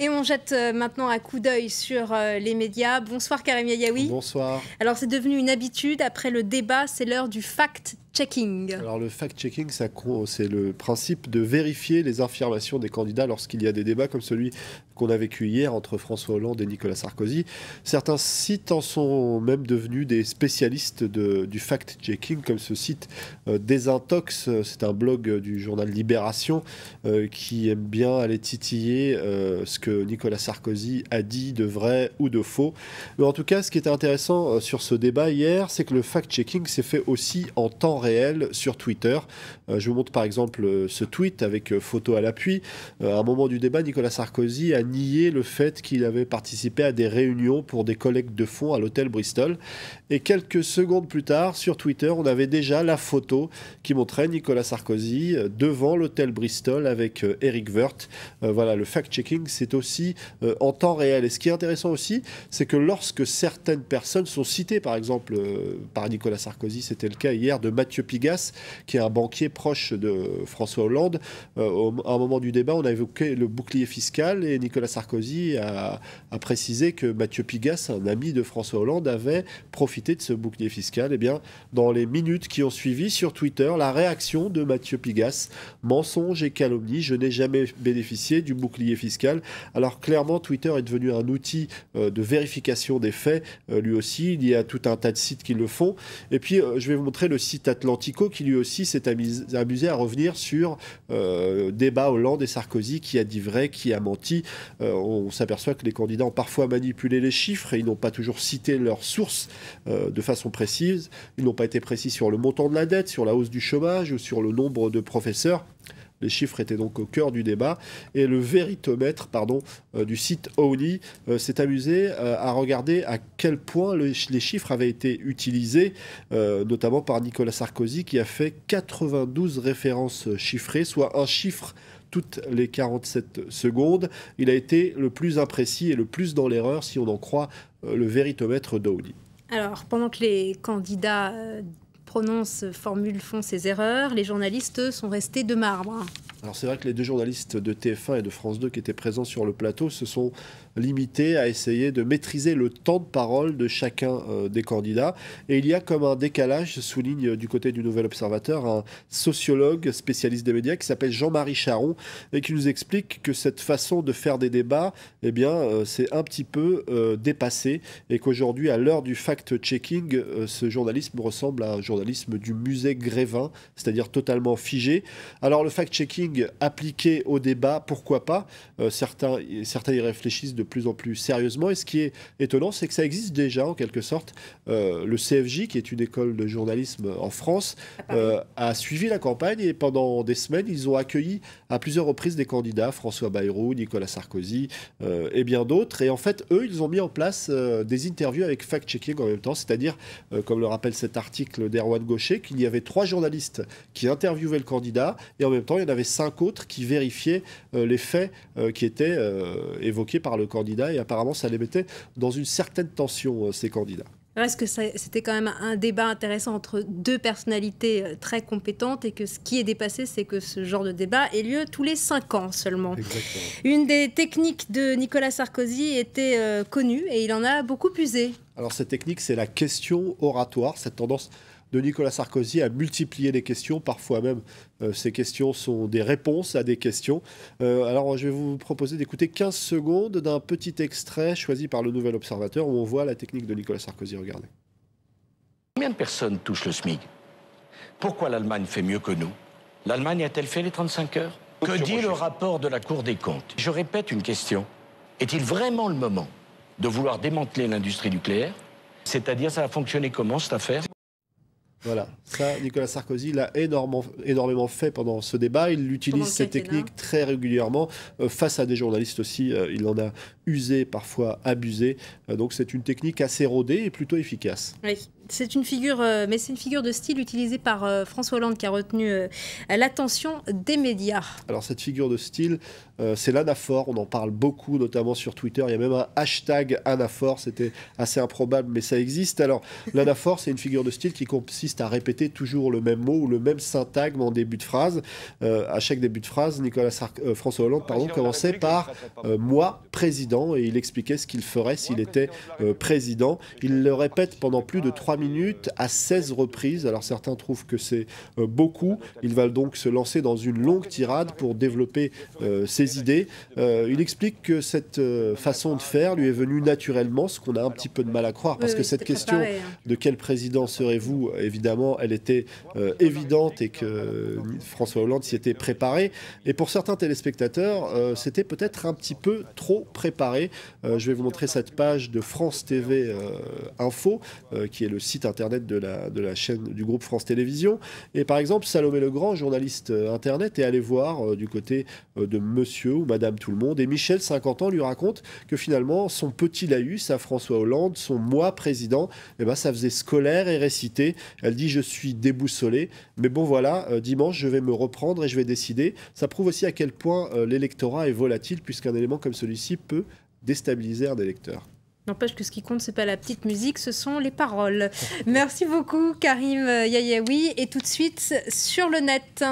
Et on jette maintenant un coup d'œil sur les médias. Bonsoir Karim Yayaoui. Bonsoir. Alors c'est devenu une habitude, après le débat, c'est l'heure du fact-checking. Alors le fact-checking, c'est le principe de vérifier les affirmations des candidats lorsqu'il y a des débats comme celui qu'on a vécu hier entre François Hollande et Nicolas Sarkozy. Certains sites en sont même devenus des spécialistes du fact-checking, comme ce site Désintox. C'est un blog du journal Libération qui aime bien aller titiller ce que Nicolas Sarkozy a dit de vrai ou de faux. Mais en tout cas, ce qui était intéressant sur ce débat hier, c'est que le fact-checking s'est fait aussi en temps réel sur Twitter. Je vous montre par exemple ce tweet avec photo à l'appui. À un moment du débat, Nicolas Sarkozy a nié le fait qu'il avait participé à des réunions pour des collectes de fonds à l'hôtel Bristol. Et quelques secondes plus tard, sur Twitter, on avait déjà la photo qui montrait Nicolas Sarkozy devant l'hôtel Bristol avec Éric Woerth. Voilà, le fact-checking, c'est aussi en temps réel. Et ce qui est intéressant aussi, c'est que lorsque certaines personnes sont citées, par exemple par Nicolas Sarkozy, c'était le cas hier de Mathieu Pigasse, qui est un banquier proche de François Hollande. À un moment du débat, on a évoqué le bouclier fiscal et Nicolas Sarkozy a précisé que Mathieu Pigasse, un ami de François Hollande, avait profité de ce bouclier fiscal. Eh bien, dans les minutes qui ont suivi sur Twitter, la réaction de Mathieu Pigasse: mensonge et calomnie, je n'ai jamais bénéficié du bouclier fiscal. Alors clairement, Twitter est devenu un outil de vérification des faits, lui aussi. Il y a tout un tas de sites qui le font. Et puis, je vais vous montrer le site Atlantico qui lui aussi s'est amusé à revenir sur débat Hollande et Sarkozy, qui a dit vrai, qui a menti. On s'aperçoit que les candidats ont parfois manipulé les chiffres et ils n'ont pas toujours cité leurs sources de façon précise. Ils n'ont pas été précis sur le montant de la dette, sur la hausse du chômage ou sur le nombre de professeurs. Les chiffres étaient donc au cœur du débat. Et le véritomètre du site ONI s'est amusé à regarder à quel point les chiffres avaient été utilisés, notamment par Nicolas Sarkozy, qui a fait 92 références chiffrées, soit un chiffre toutes les 47 secondes. Il a été le plus imprécis et le plus dans l'erreur, si on en croit le véritomètre d'ONI. Alors, pendant que les candidats prononcent, formulent, font ces erreurs, les journalistes sont restés de marbre. Alors c'est vrai que les deux journalistes de TF1 et de France 2 qui étaient présents sur le plateau se sont limités à essayer de maîtriser le temps de parole de chacun des candidats. Et il y a comme un décalage, souligne du côté du Nouvel Observateur un sociologue spécialiste des médias qui s'appelle Jean-Marie Charon et qui nous explique que cette façon de faire des débats, eh bien, c'est un petit peu dépassé et qu'aujourd'hui, à l'heure du fact-checking, ce journalisme ressemble à un journalisme du musée Grévin, c'est-à-dire totalement figé. Alors le fact-checking appliqué au débat, pourquoi pas, certains y réfléchissent de plus en plus sérieusement. Et ce qui est étonnant, c'est que ça existe déjà en quelque sorte. Le CFJ, qui est une école de journalisme en France, a suivi la campagne et pendant des semaines, ils ont accueilli à plusieurs reprises des candidats, François Bayrou, Nicolas Sarkozy et bien d'autres. Et en fait, eux, ils ont mis en place des interviews avec fact-checking en même temps, c'est-à-dire, comme le rappelle cet article d'Erwan Gaucher, qu'il y avait 3 journalistes qui interviewaient le candidat et en même temps, il y en avait 5 autres qui vérifiaient les faits qui étaient évoqués par le candidat et apparemment, ça les mettait dans une certaine tension, ces candidats. Est-ce que c'était quand même un débat intéressant entre deux personnalités très compétentes et que ce qui est dépassé, c'est que ce genre de débat ait lieu tous les 5 ans seulement. Exactement. Une des techniques de Nicolas Sarkozy était connue et il en a beaucoup usé. Alors cette technique, c'est la question oratoire, cette tendance de Nicolas Sarkozy à multiplier les questions. Parfois même, ces questions sont des réponses à des questions. Alors, je vais vous proposer d'écouter 15 secondes d'un petit extrait choisi par le Nouvel Observateur où on voit la technique de Nicolas Sarkozy. Regardez. Combien de personnes touchent le SMIC? Pourquoi l'Allemagne fait mieux que nous? L'Allemagne a-t-elle fait les 35 heures? Que dit le rapport de la Cour des comptes? Je répète une question. Est-il vraiment le moment de vouloir démanteler l'industrie nucléaire? C'est-à-dire, ça a fonctionné comment, cette affaire? Voilà, ça, Nicolas Sarkozy l'a énormément fait pendant ce débat. Il utilise cette technique très régulièrement face à des journalistes aussi. Il en a usé, parfois abusé. Donc c'est une technique assez rodée et plutôt efficace. Oui, C'est une figure, mais c'est une figure de style utilisée par François Hollande qui a retenu l'attention des médias. Alors cette figure de style, c'est l'anaphore, on en parle beaucoup, notamment sur Twitter, il y a même un hashtag anaphore, c'était assez improbable, mais ça existe. Alors l'anaphore, c'est une figure de style qui consiste à répéter toujours le même mot ou le même syntagme en début de phrase. À chaque début de phrase, François Hollande commençait par « moi, président », et il expliquait ce qu'il ferait s'il était président. Il le répète pendant plus de 3 minutes à 16 reprises. Alors certains trouvent que c'est beaucoup. Il va donc se lancer dans une longue tirade pour développer ses idées. Il explique que cette façon de faire lui est venue naturellement, ce qu'on a un petit peu de mal à croire, parce que cette question de quel président serez-vous, évidemment, elle était évidente et que François Hollande s'y était préparé. Et pour certains téléspectateurs, c'était peut-être un petit peu trop préparé. Je vais vous montrer cette page de France TV Info, qui est le site internet de la chaîne du groupe France Télévisions. Et par exemple, Salomé Legrand, journaliste internet, est allé voir du côté de monsieur ou madame tout le monde. Et Michel, 50 ans, lui raconte que finalement, son petit laïus à François Hollande, son moi président, eh ben, ça faisait scolaire et récité. Elle dit « je suis déboussolée ». Mais bon voilà, dimanche, je vais me reprendre et je vais décider. Ça prouve aussi à quel point l'électorat est volatile, puisqu'un élément comme celui-ci peut déstabiliser un électeur. N'empêche que ce qui compte, c'est pas la petite musique, ce sont les paroles. Merci beaucoup, Karim Yayaoui. Et tout de suite, sur le net.